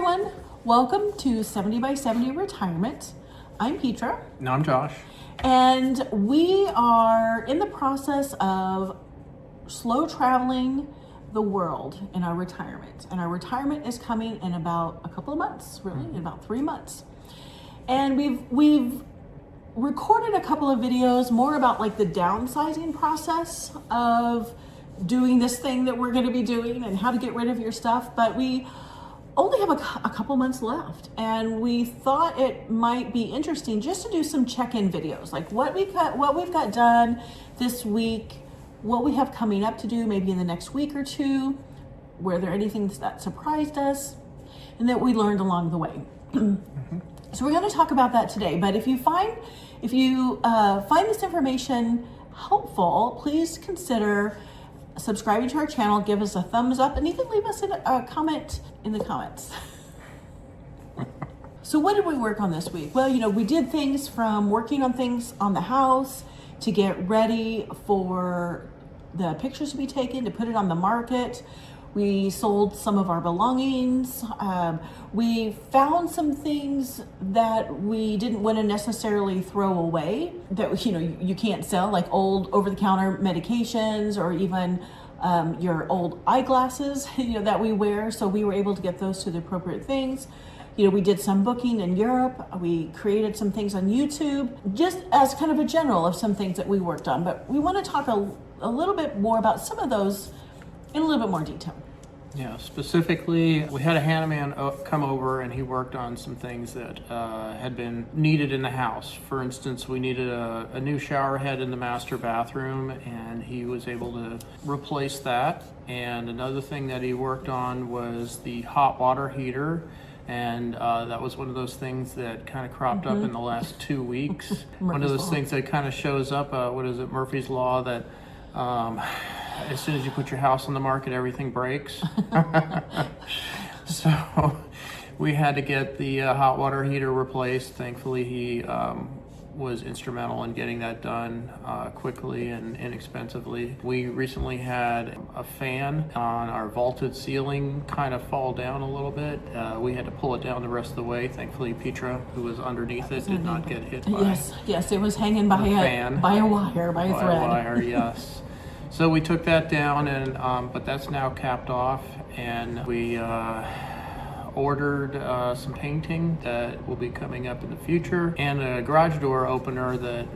everyone, welcome to 70 by 70 Retirement. I'm Petra. No, I'm Josh. And we are in the process of slow traveling the world in our retirement. And our retirement is coming in about a couple of months, really, in about 3 months. And we've recorded a couple of videos more about like the downsizing process of doing this thing that we're going to be doing and how to get rid of your stuff. But we only have a couple months left, and we thought it might be interesting just to do some check-in videos, like what we've got done this week, what we have coming up to do maybe in the next week or two, were there anything that surprised us and that we learned along the way. So we're going to talk about that today. But if you find this information helpful, please consider subscribing to our channel, give us a thumbs up, and even leave us a comment in the comments. So what did we work on this week? Well, we did things from working on things on the house to get ready for the pictures to be taken, to put it on the market. We sold some of our belongings. We found some things that we didn't want to necessarily throw away that you can't sell, like old over-the-counter medications or even your old eyeglasses that we wear. So we were able to get those to the appropriate things. We did some booking in Europe. We created some things on YouTube, just as kind of a general of some things that we worked on. But we want to talk a little bit more about some of those in a little bit more detail. Yeah, specifically, we had a handyman come over and he worked on some things that had been needed in the house. For instance, we needed a new shower head in the master bathroom, and he was able to replace that. And another thing that he worked on was the hot water heater. And that was one of those things that kind of cropped up in the last 2 weeks. One of those things that kind of shows up, Murphy's Law, that as soon as you put your house on the market, everything breaks. So we had to get the hot water heater replaced. Thankfully, he was instrumental in getting that done quickly and inexpensively. We recently had a fan on our vaulted ceiling kind of fall down a little bit. We had to pull it down the rest of the way. Thankfully, Petra, who was underneath it, did not get hit by Yes, it was hanging by a wire, by a thread. Wire, yes. So we took that down, and but that's now capped off, and we ordered some painting that will be coming up in the future, and a garage door opener that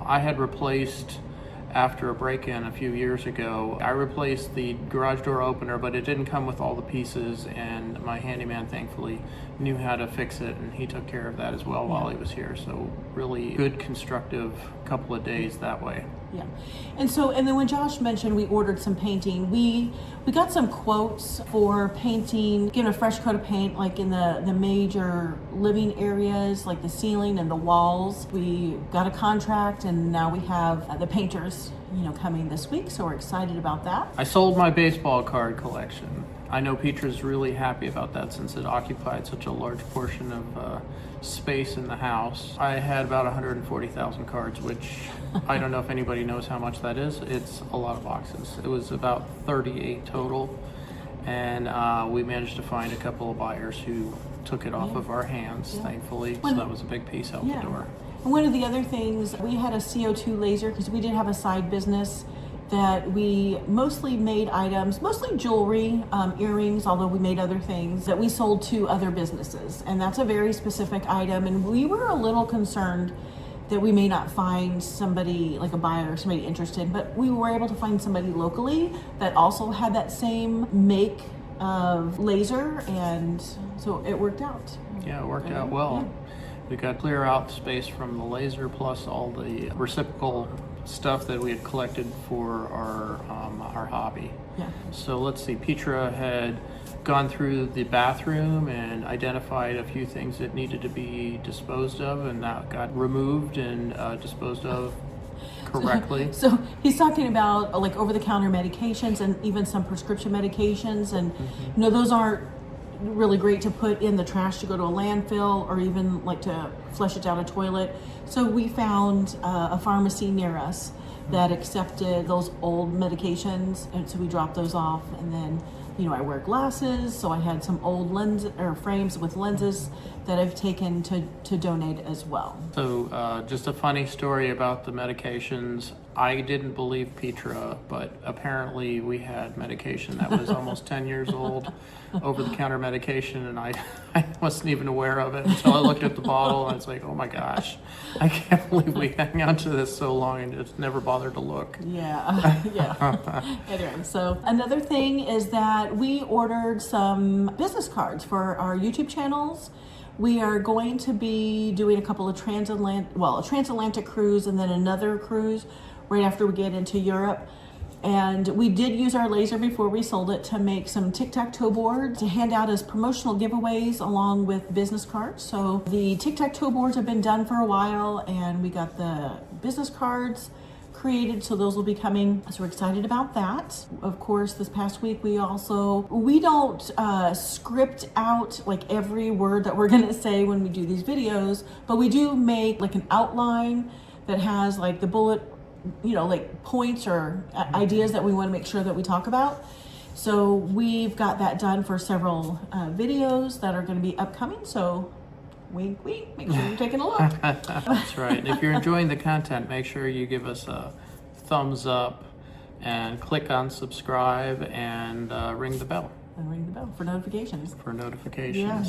I had replaced after a break-in a few years ago. I replaced the garage door opener, but it didn't come with all the pieces, and my handyman thankfully knew how to fix it, and he took care of that as well while he was here. So really good, constructive couple of days that way. Yeah. And then when Josh mentioned we ordered some painting, we got some quotes for painting, getting a fresh coat of paint like in the major living areas, like the ceiling and the walls. We got a contract, and now we have the painters coming this week, so we're excited about that. I sold my baseball card collection. I know Petra's really happy about that since it occupied such a large portion of space in the house. I had about 140,000 cards, which I don't know if anybody knows how much that is. It's a lot of boxes. It was about 38 total, and we managed to find a couple of buyers who took it off of our hands, thankfully. So that was a big piece out the door. And one of the other things, we had a CO2 laser because we did have a side business that we mostly made items, mostly jewelry, earrings, although we made other things that we sold to other businesses. And that's a very specific item. And we were a little concerned that we may not find somebody, like a buyer or somebody interested, but we were able to find somebody locally that also had that same make of laser, and so it worked out. Yeah, it worked out well. Yeah. We got clear out space from the laser, plus all the reciprocal stuff that we had collected for our hobby. Yeah. So let's see, Petra had gone through the bathroom and identified a few things that needed to be disposed of, and that got removed and disposed of correctly. So he's talking about like over-the-counter medications and even some prescription medications, and those aren't really great to put in the trash to go to a landfill or even like to flush it down a toilet. So we found a pharmacy near us that accepted those old medications, and so we dropped those off, and then I wear glasses, so I had some old lens or frames with lenses that I've taken to donate as well. So just a funny story about the medications. I didn't believe Petra, but apparently we had medication that was almost 10 years old, over-the-counter medication, and I wasn't even aware of it until I looked at the bottle, and it's like, oh my gosh, I can't believe we hang on to this so long and just never bothered to look. Yeah. Anyway, so another thing is that we ordered some business cards for our YouTube channels. We are going to be doing a couple of a transatlantic cruise and then another cruise right after we get into Europe. And we did use our laser before we sold it to make some tic-tac-toe boards to hand out as promotional giveaways along with business cards. So the tic-tac-toe boards have been done for a while, and we got the business cards created, so those will be coming. So we're excited about that. Of course, this past week we don't script out like every word that we're gonna say when we do these videos, but we do make like an outline that has like the bullet, like points or ideas that we want to make sure that we talk about. So we've got that done for several videos that are going to be upcoming. So wink, wink, make sure you're taking a look. That's right. And if you're enjoying the content, make sure you give us a thumbs up and click on subscribe and ring the bell. And ring the bell for notifications. Yeah.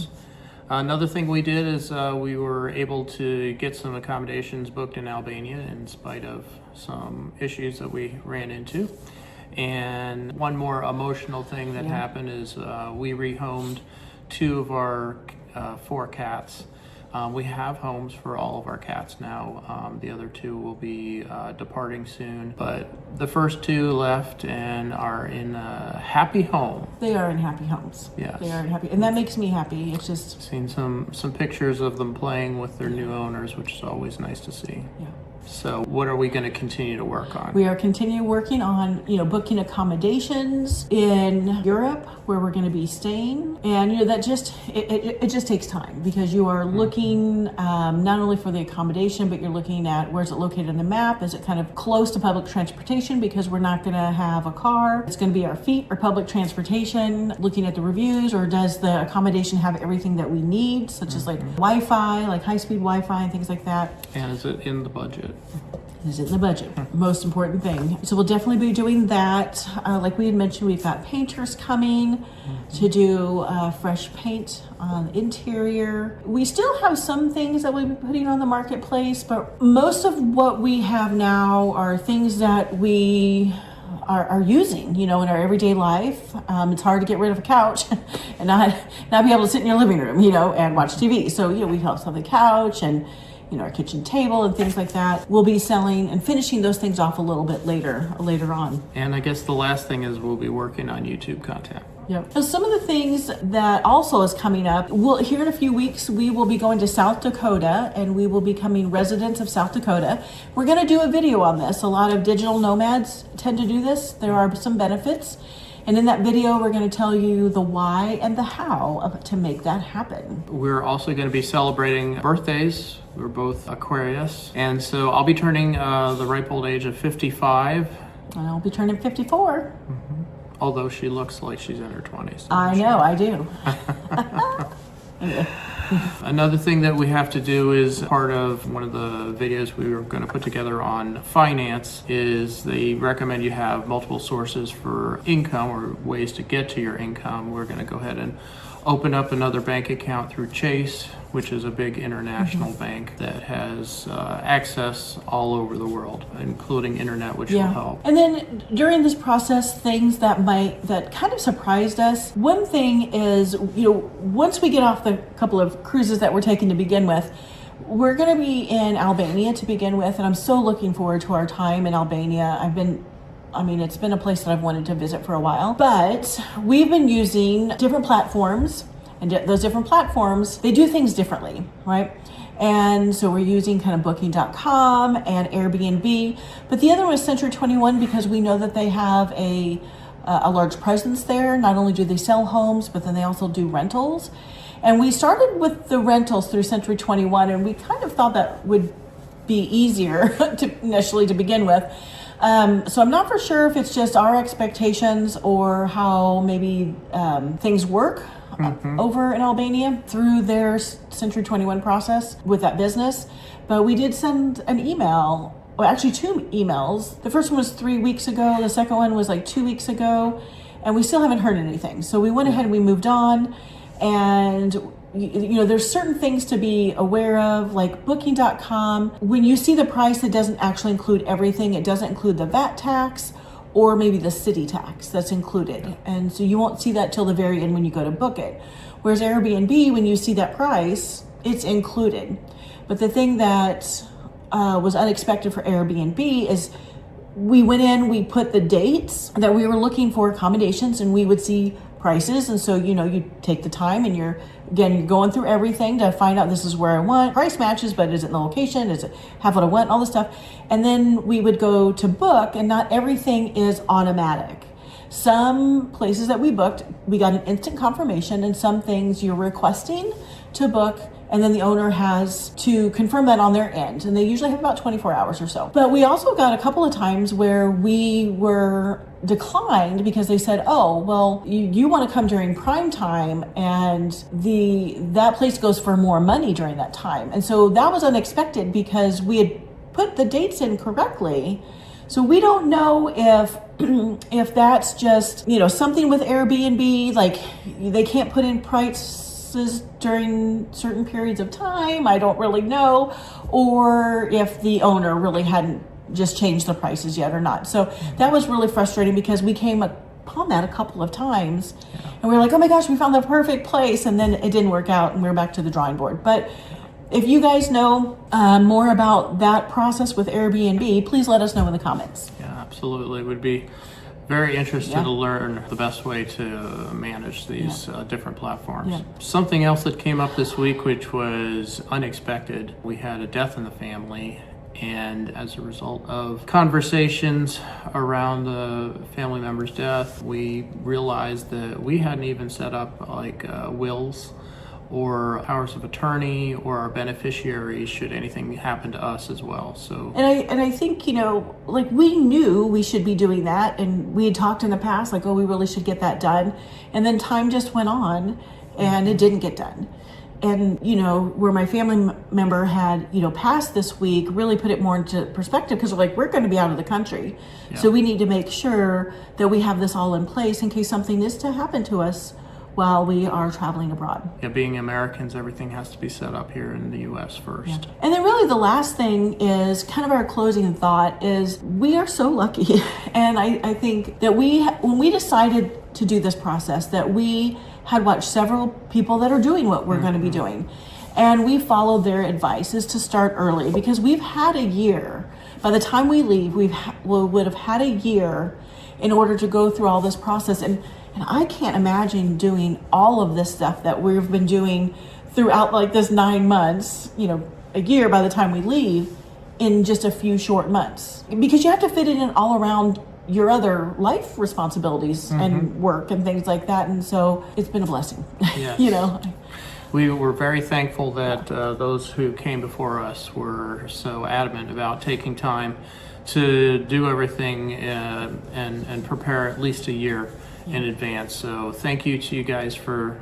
Another thing we did is we were able to get some accommodations booked in Albania in spite of some issues that we ran into. And one more emotional thing that happened is we rehomed 2 of our 4 cats. We have homes for all of our cats now. The other 2 will be departing soon, but the first 2 left and are in a happy home. They are in happy homes. Yes. They are in happy, and that makes me happy. It's just seen some pictures of them playing with their new owners, which is always nice to see. Yeah. So what are we going to continue to work on? We are continuing working on, booking accommodations in Europe where we're going to be staying. And, that just, it just takes time because you are looking not only for the accommodation, but you're looking at where's it located on the map? Is it kind of close to public transportation because we're not going to have a car? It's going to be our feet or public transportation, looking at the reviews, or does the accommodation have everything that we need, such as like Wi-Fi, like high-speed Wi-Fi and things like that. And is it in the budget? Is it in the budget? Most important thing. So we'll definitely be doing that. Like we had mentioned, we've got painters coming to do fresh paint on the interior. We still have some things that we'll be putting on the marketplace, but most of what we have now are things that we are using, in our everyday life. It's hard to get rid of a couch and not be able to sit in your living room, and watch TV. So, we help on the couch and our kitchen table and things like that. We'll be selling and finishing those things off a little bit later on. And I guess the last thing is we'll be working on YouTube content. Yep. So some of the things that also is coming up, here in a few weeks, we will be going to South Dakota and we will be becoming residents of South Dakota. We're going to do a video on this. A lot of digital nomads tend to do this. There are some benefits. And in that video, we're going to tell you the why and the how to make that happen. We're also going to be celebrating birthdays. We're both Aquarius. And so I'll be turning the ripe old age of 55. And I'll be turning 54. Although she looks like she's in her 20s. I know, I do. Another thing that we have to do is part of one of the videos we were going to put together on finance is they recommend you have multiple sources for income or ways to get to your income. We're going to go ahead and open up another bank account through Chase, which is a big international bank that has access all over the world, including internet, which will help. And then during this process, things that kind of surprised us. One thing is, once we get off the couple of cruises that we're taking to begin with, we're going to be in Albania to begin with, and I'm so looking forward to our time in Albania. It's been a place that I've wanted to visit for a while, but we've been using different platforms, and those different platforms, they do things differently, right? And so we're using kind of booking.com and Airbnb, but the other one is Century 21 because we know that they have a large presence there. Not only do they sell homes, but then they also do rentals. And we started with the rentals through Century 21, and we kind of thought that would be easier initially to begin with. So I'm not for sure if it's just our expectations or how maybe things work over in Albania through their Century 21 process with that business. But we did send an email, well, actually 2 emails. The first one was 3 weeks ago. The second one was like 2 weeks ago. And we still haven't heard anything. So we went ahead and we moved on. And you know, there's certain things to be aware of, like booking.com. When you see the price, it doesn't actually include everything. It doesn't include the VAT tax or maybe the city tax that's included. And so you won't see that till the very end when you go to book it. Whereas Airbnb, when you see that price, it's included. But the thing that was unexpected for Airbnb is we went in, we put the dates that we were looking for accommodations, and we would see prices. And so, you know, you take the time and you're going through everything to find out this is where I want. Price matches, but is it in the location? Does it have what I want? All this stuff. And then we would go to book, and not everything is automatic. Some places that we booked, we got an instant confirmation, and some things you're requesting to book, and then the owner has to confirm that on their end. And they usually have about 24 hours or so. But we also got a couple of times where we were declined because they said, oh, well, you want to come during prime time, and that place goes for more money during that time. And so that was unexpected because we had put the dates in correctly. So we don't know if that's just, you know, something with Airbnb, like they can't put in prices during certain periods of time. I don't really know. Or if the owner really hadn't just changed the prices yet or not. So that was really frustrating because we came upon that a couple of times and we were like, oh my gosh, we found the perfect place. And then it didn't work out and we were back to the drawing board. But if you guys know more about that process with Airbnb, please let us know in the comments. Yeah, absolutely. Would be very interested to learn the best way to manage these different platforms. Yeah. Something else that came up this week, which was unexpected, we had a death in the family. And as a result of conversations around the family member's death, we realized that we hadn't even set up like wills or powers of attorney or our beneficiaries should anything happen to us as well. So and I think, you know, like we knew we should be doing that, and we had talked in the past like, oh, we really should get that done, and then time just went on and it didn't get done. And, you know, where my family member had, you know, passed this week really put it more into perspective because we're going to be out of the country. Yeah. So we need to make sure that we have this all in place in case something is to happen to us while we are traveling abroad. Yeah, being Americans, everything has to be set up here in the U.S. first. Yeah. And then really the last thing is kind of our closing thought is we are so lucky. And I think that when we decided to do this process, that we had watched several people that are doing what we're going to be doing. And we followed their advice is to start early because we've had a year. By the time we leave, we would have had a year in order to go through all this process. And I can't imagine doing all of this stuff that we've been doing throughout like this 9 months, you know, a year by the time we leave in just a few short months. Because you have to fit it in all around your other life responsibilities and work and things like that. And so it's been a blessing, yes. You know. We were very thankful that those who came before us were so adamant about taking time to do everything and prepare at least a year in advance. So thank you to you guys for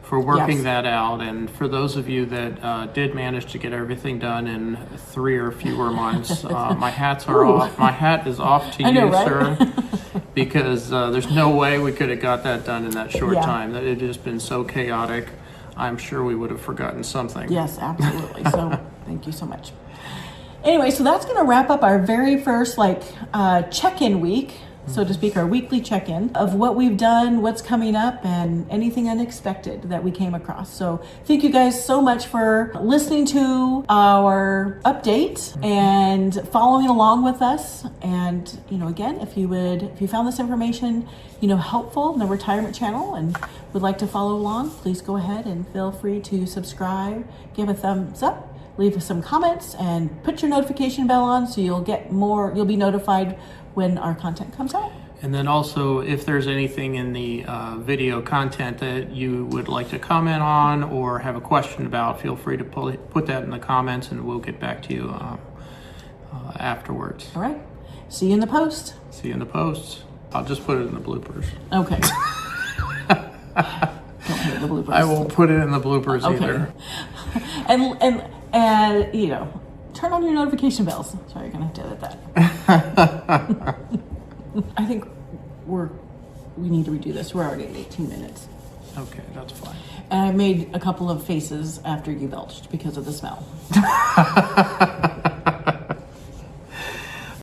working that out. And for those of you that did manage to get everything done in 3 or fewer months, my hats are off. My hat is off to you, right? Sir, because there's no way we could have got that done in that short time. That it has been so chaotic. I'm sure we would have forgotten something. Yes, absolutely. So thank you so much. Anyway, so that's going to wrap up our very first check-in week, so to speak, our weekly check-in of what we've done, what's coming up, and anything unexpected that we came across. So thank you guys so much for listening to our update and following along with us. And, you know, again, if you found this information, you know, helpful in the retirement channel and would like to follow along, please go ahead and feel free to subscribe, give a thumbs up, leave us some comments, and put your notification bell on so you'll be notified when our content comes out. And then also, if there's anything in the video content that you would like to comment on or have a question about, feel free to put that in the comments and we'll get back to you afterwards. All right. See you in the post. See you in the posts. I'll just put it in the bloopers. Okay. Don't hit the bloopers. I won't put it in the bloopers Okay. either. And you know, turn on your notification bells. Sorry, you're gonna have to edit that. I think we need to redo this. We're already at 18 minutes. Okay, that's fine. And I made a couple of faces after you belched because of the smell.